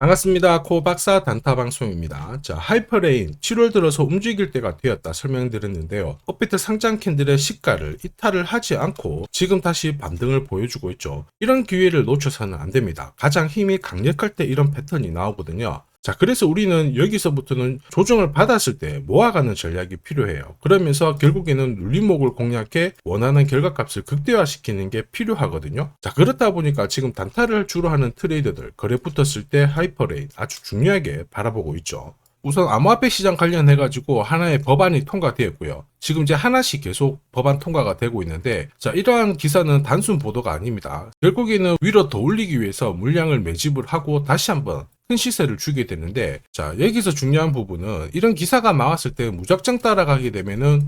반갑습니다. 코박사 단타방송입니다. 자, 하이퍼레인 7월 들어서 움직일 때가 되었다 설명드렸는데요. 업비트 상장 캔들의 시가를 이탈을 하지 않고 지금 다시 반등을 보여주고 있죠. 이런 기회를 놓쳐서는 안 됩니다. 가장 힘이 강력할 때 이런 패턴이 나오거든요. 자, 그래서 우리는 여기서부터는 조정을 받았을 때 모아가는 전략이 필요해요. 그러면서 결국에는 눌림목을 공략해 원하는 결과값을 극대화시키는 게 필요하거든요. 자, 그렇다 보니까 지금 단타를 주로 하는 트레이더들 거래 붙었을 때 하이퍼레인 아주 중요하게 바라보고 있죠. 우선 암호화폐 시장 관련해가지고 하나의 법안이 통과되었고요. 지금 이제 하나씩 계속 법안 통과가 되고 있는데, 자, 이러한 기사는 단순 보도가 아닙니다. 결국에는 위로 더 올리기 위해서 물량을 매집을 하고 다시 한번 큰 시세를 주게 되는데, 자, 여기서 중요한 부분은 이런 기사가 나왔을 때 무작정 따라가게 되면은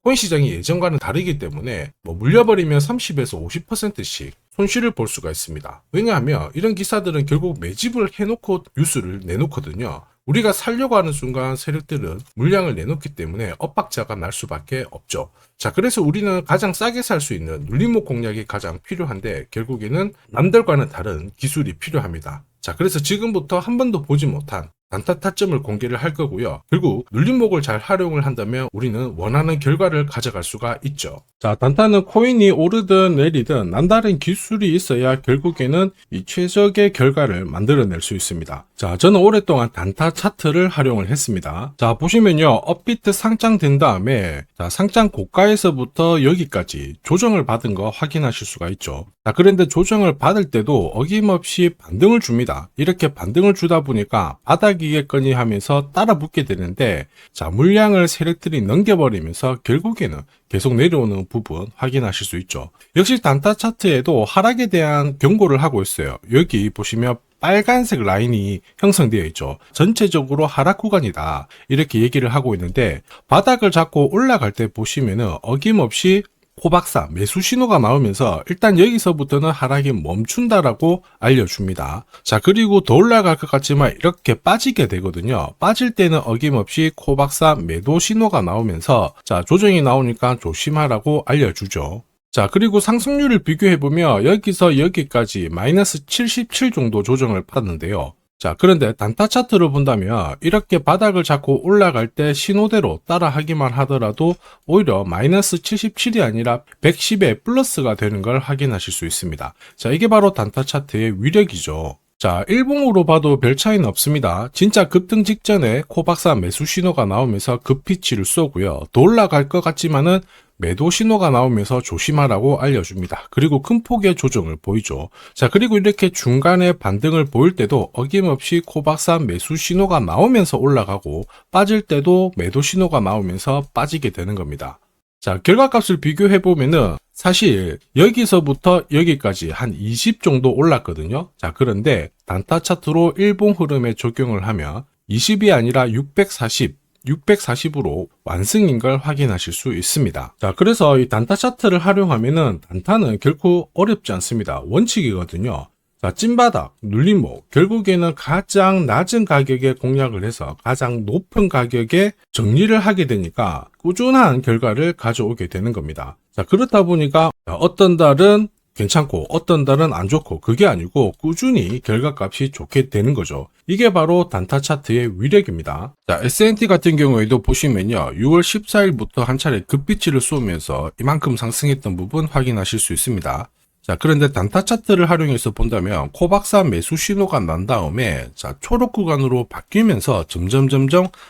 코인 시장이 예전과는 다르기 때문에 물려버리면 30에서 50%씩 손실을 볼 수가 있습니다. 왜냐하면 이런 기사들은 결국 매집을 해놓고 뉴스를 내놓거든요. 우리가 살려고 하는 순간 세력들은 물량을 내놓기 때문에 엇박자가 날 수밖에 없죠. 자, 그래서 우리는 가장 싸게 살 수 있는 눌림목 공략이 가장 필요한데, 결국에는 남들과는 다른 기술이 필요합니다. 자, 그래서 지금부터 한 번도 보지 못한 단타 타점을 공개를 할 거고요. 결국 눌림목을 잘 활용을 한다면 우리는 원하는 결과를 가져갈 수가 있죠. 자, 단타는 코인이 오르든 내리든 남다른 기술이 있어야 결국에는 이 최적의 결과를 만들어낼 수 있습니다. 자, 저는 오랫동안 단타 차트를 활용을 했습니다. 자, 보시면요, 업비트 상장된 다음에 자, 상장 고가에서부터 여기까지 조정을 받은 거 확인하실 수가 있죠. 자, 그런데 조정을 받을 때도 어김없이 반등을 줍니다. 이렇게 반등을 주다 보니까 바닥이겠거니 하면서 따라 붙게 되는데, 자, 물량을 세력들이 넘겨버리면서 결국에는 계속 내려오는 부분 확인하실 수 있죠. 역시 단타 차트에도 하락에 대한 경고를 하고 있어요. 여기 보시면 빨간색 라인이 형성되어 있죠. 전체적으로 하락 구간이다, 이렇게 얘기를 하고 있는데, 바닥을 잡고 올라갈 때 보시면은 어김없이 코박사 매수 신호가 나오면서 일단 여기서부터는 하락이 멈춘다라고 알려줍니다. 자, 그리고 더 올라갈 것 같지만 이렇게 빠지게 되거든요. 빠질 때는 어김없이 코박사 매도 신호가 나오면서 자, 조정이 나오니까 조심하라고 알려주죠. 자, 그리고 상승률을 비교해보면 여기서 여기까지 마이너스 77 정도 조정을 받았는데요. 자, 그런데 단타 차트를 본다면 이렇게 바닥을 잡고 올라갈 때 신호대로 따라 하기만 하더라도 오히려 마이너스 77이 아니라 110의 플러스가 되는 걸 확인하실 수 있습니다. 자, 이게 바로 단타 차트의 위력이죠. 자, 일봉으로 봐도 별 차이는 없습니다. 진짜 급등 직전에 코박사 매수 신호가 나오면서 급피치를 쏘고요. 더 올라갈 것 같지만은 매도 신호가 나오면서 조심하라고 알려줍니다. 그리고 큰 폭의 조정을 보이죠. 자, 그리고 이렇게 중간에 반등을 보일 때도 어김없이 코박사 매수 신호가 나오면서 올라가고, 빠질 때도 매도 신호가 나오면서 빠지게 되는 겁니다. 자, 결과값을 비교해보면은 사실 여기서부터 여기까지 한 20 정도 올랐거든요. 자, 그런데 단타 차트로 일봉 흐름에 적용을 하면 20이 아니라 640으로 완승인 걸 확인하실 수 있습니다. 자, 그래서 이 단타 차트를 활용하면은 단타는 결코 어렵지 않습니다. 원칙이거든요. 자, 찐바닥, 눌림목, 결국에는 가장 낮은 가격에 공략을 해서 가장 높은 가격에 정리를 하게 되니까 꾸준한 결과를 가져오게 되는 겁니다. 자, 그렇다 보니까 어떤 달은 괜찮고 어떤 달은 안 좋고, 그게 아니고 꾸준히 결과값이 좋게 되는 거죠. 이게 바로 단타 차트의 위력입니다. 자, S&T 같은 경우에도 보시면요, 6월 14일부터 한 차례 급비치를 쏘면서 이만큼 상승했던 부분 확인하실 수 있습니다. 자, 그런데 단타 차트를 활용해서 본다면 코박사 매수 신호가 난 다음에 자, 초록 구간으로 바뀌면서 점점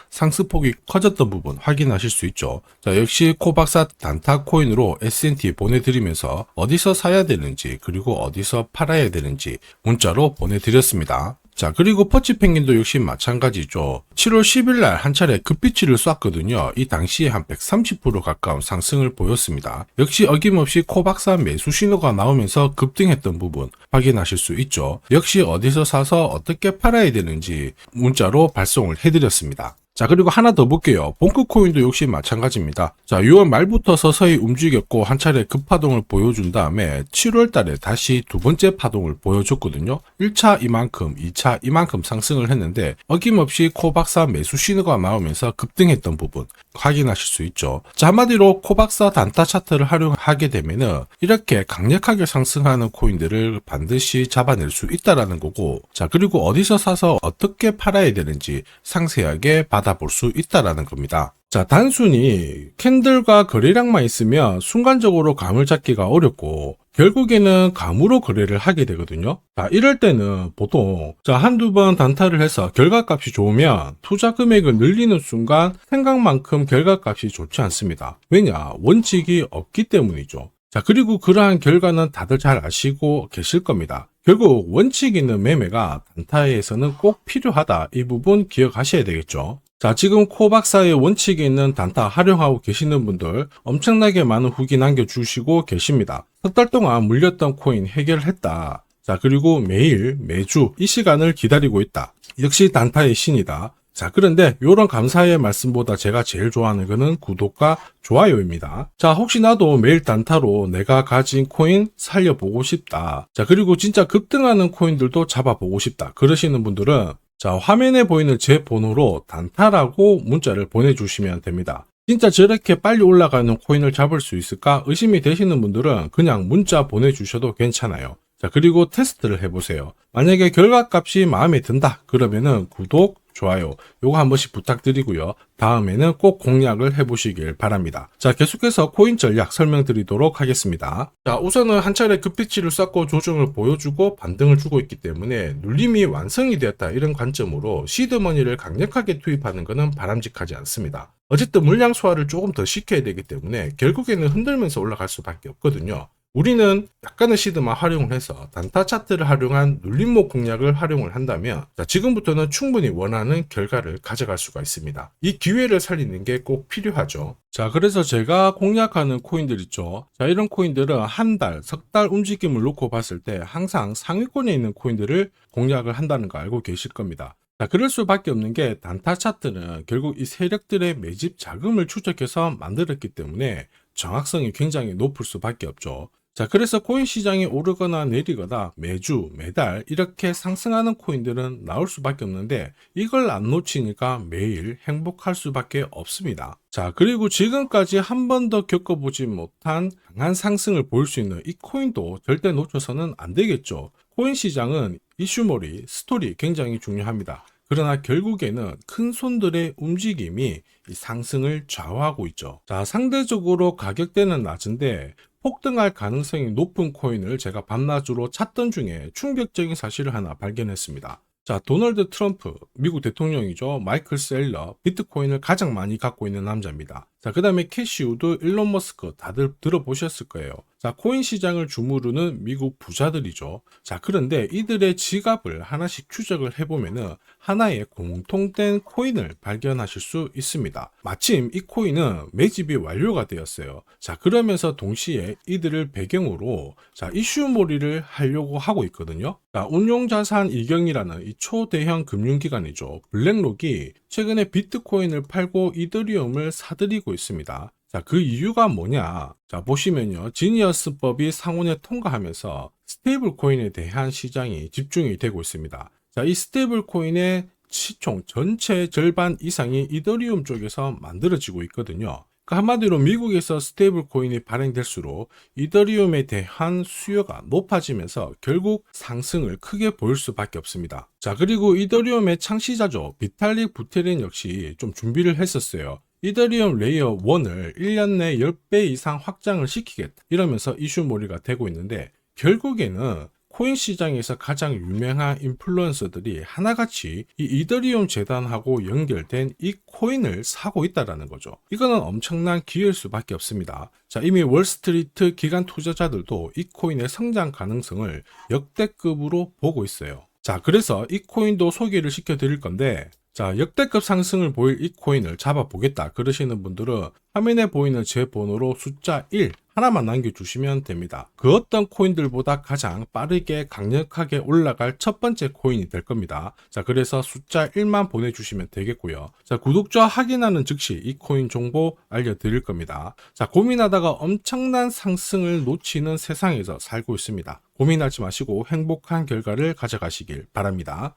상승폭이 커졌던 부분 확인하실 수 있죠. 자, 역시 코박사 단타 코인으로 S&T 보내드리면서 어디서 사야 되는지 그리고 어디서 팔아야 되는지 문자로 보내드렸습니다. 자, 그리고 퍼치펭귄도 역시 마찬가지죠. 7월 10일 날 한 차례 급비치를 쐈거든요. 이 당시에 한 130% 가까운 상승을 보였습니다. 역시 어김없이 코박사 매수 신호가 나오면서 급등했던 부분 확인하실 수 있죠. 역시 어디서 사서 어떻게 팔아야 되는지 문자로 발송을 해드렸습니다. 자, 그리고 하나 더 볼게요. 봉크 코인도 역시 마찬가지입니다. 자, 6월 말부터 서서히 움직였고 한 차례 급파동을 보여준 다음에 7월 달에 다시 두 번째 파동을 보여줬거든요. 1차 이만큼, 2차 이만큼 상승을 했는데 어김없이 코박사 매수 신호가 나오면서 급등했던 부분 확인하실 수 있죠. 자, 한마디로 코박사 단타 차트를 활용하게 되면은 이렇게 강력하게 상승하는 코인들을 반드시 잡아낼 수 있다라는 거고, 자, 그리고 어디서 사서 어떻게 팔아야 되는지 상세하게 받아볼 수 있다라는 겁니다. 자, 단순히 캔들과 거래량만 있으면 순간적으로 감을 잡기가 어렵고 결국에는 감으로 거래를 하게 되거든요. 자, 이럴 때는 보통 한두 번 단타를 해서 결과값이 좋으면 투자 금액을 늘리는 순간 생각만큼 결과값이 좋지 않습니다. 왜냐? 원칙이 없기 때문이죠. 자, 그리고 그러한 결과는 다들 잘 아시고 계실 겁니다. 결국 원칙 있는 매매가 단타에서는 꼭 필요하다. 이 부분 기억하셔야 되겠죠. 자, 지금 코박사의 원칙이 있는 단타 활용하고 계시는 분들 엄청나게 많은 후기 남겨주시고 계십니다. 석 달 동안 물렸던 코인 해결했다. 자, 그리고 매일, 매주 이 시간을 기다리고 있다. 역시 단타의 신이다. 자, 그런데 이런 감사의 말씀보다 제가 제일 좋아하는 거는 구독과 좋아요입니다. 자, 혹시나도 매일 단타로 내가 가진 코인 살려보고 싶다. 자, 그리고 진짜 급등하는 코인들도 잡아보고 싶다. 그러시는 분들은 자, 화면에 보이는 제 번호로 단타라고 문자를 보내주시면 됩니다. 진짜 저렇게 빨리 올라가는 코인을 잡을 수 있을까 의심이 되시는 분들은 그냥 문자 보내주셔도 괜찮아요. 자, 그리고 테스트를 해보세요. 만약에 결과값이 마음에 든다 그러면은 구독, 좋아요 요거 한 번씩 부탁드리고요. 다음에는 꼭 공략을 해보시길 바랍니다. 자, 계속해서 코인 전략 설명드리도록 하겠습니다. 자, 우선은 한 차례 급비치를 쌓고 조정을 보여주고 반등을 주고 있기 때문에 눌림이 완성이 되었다 이런 관점으로 시드머니를 강력하게 투입하는 것은 바람직하지 않습니다. 어쨌든 물량 소화를 조금 더 시켜야 되기 때문에 결국에는 흔들면서 올라갈 수밖에 없거든요. 우리는 약간의 시드만 활용을 해서 단타 차트를 활용한 눌림목 공략을 활용을 한다면 지금부터는 충분히 원하는 결과를 가져갈 수가 있습니다. 이 기회를 살리는 게 꼭 필요하죠. 자, 그래서 제가 공략하는 코인들 있죠. 자, 이런 코인들은 한 달, 석 달 움직임을 놓고 봤을 때 항상 상위권에 있는 코인들을 공략을 한다는 거 알고 계실 겁니다. 자, 그럴 수밖에 없는 게 단타 차트는 결국 이 세력들의 매집 자금을 추적해서 만들었기 때문에 정확성이 굉장히 높을 수밖에 없죠. 자, 그래서 코인 시장이 오르거나 내리거나 매주, 매달 이렇게 상승하는 코인들은 나올 수밖에 없는데 이걸 안 놓치니까 매일 행복할 수밖에 없습니다. 자, 그리고 지금까지 한 번도 겪어보지 못한 강한 상승을 보일 수 있는 이 코인도 절대 놓쳐서는 안 되겠죠. 코인 시장은 이슈몰이, 스토리 굉장히 중요합니다. 그러나 결국에는 큰 손들의 움직임이 이 상승을 좌우하고 있죠. 자, 상대적으로 가격대는 낮은데 폭등할 가능성이 높은 코인을 제가 밤낮으로 찾던 중에 충격적인 사실을 하나 발견했습니다. 자, 도널드 트럼프, 미국 대통령이죠. 마이클 셀러, 비트코인을 가장 많이 갖고 있는 남자입니다. 자, 그 다음에 캐시우드, 일론 머스크 다들 들어보셨을 거예요. 자, 코인 시장을 주무르는 미국 부자들이죠. 자, 그런데 이들의 지갑을 하나씩 추적을 해보면은 하나의 공통된 코인을 발견하실 수 있습니다. 마침 이 코인은 매집이 완료가 되었어요. 자, 그러면서 동시에 이들을 배경으로 자, 이슈몰이를 하려고 하고 있거든요. 자, 운용자산 이경이라는 이 초대형 금융기관이죠. 블랙록이 최근에 비트코인을 팔고 이더리움을 사들이고 있습니다. 자, 그 이유가 뭐냐? 자, 보시면요. 지니어스법이 상원에 통과하면서 스테이블 코인에 대한 시장이 집중이 되고 있습니다. 자, 이 스테이블 코인의 시총 전체 절반 이상이 이더리움 쪽에서 만들어지고 있거든요. 그러니까 한마디로 미국에서 스테이블 코인이 발행될수록 이더리움에 대한 수요가 높아지면서 결국 상승을 크게 보일 수밖에 없습니다. 자, 그리고 이더리움의 창시자죠. 비탈릭 부테린 역시 좀 준비를 했었어요. 이더리움 레이어 1을 1년 내 10배 이상 확장을 시키겠다. 이러면서 이슈몰이가 되고 있는데 결국에는 코인 시장에서 가장 유명한 인플루언서들이 하나같이 이 이더리움 재단하고 연결된 이 코인을 사고 있다는 거죠. 이거는 엄청난 기회일 수밖에 없습니다. 자, 이미 월스트리트 기관 투자자들도 이 코인의 성장 가능성을 역대급으로 보고 있어요. 자, 그래서 이 코인도 소개를 시켜드릴 건데 자, 역대급 상승을 보일 이 코인을 잡아보겠다 그러시는 분들은 화면에 보이는 제 번호로 숫자 1 하나만 남겨주시면 됩니다. 그 어떤 코인들보다 가장 빠르게 강력하게 올라갈 첫 번째 코인이 될 겁니다. 자, 그래서 숫자 1만 보내주시면 되겠고요. 자, 구독자 확인하는 즉시 이 코인 정보 알려드릴 겁니다. 자, 고민하다가 엄청난 상승을 놓치는 세상에서 살고 있습니다. 고민하지 마시고 행복한 결과를 가져가시길 바랍니다.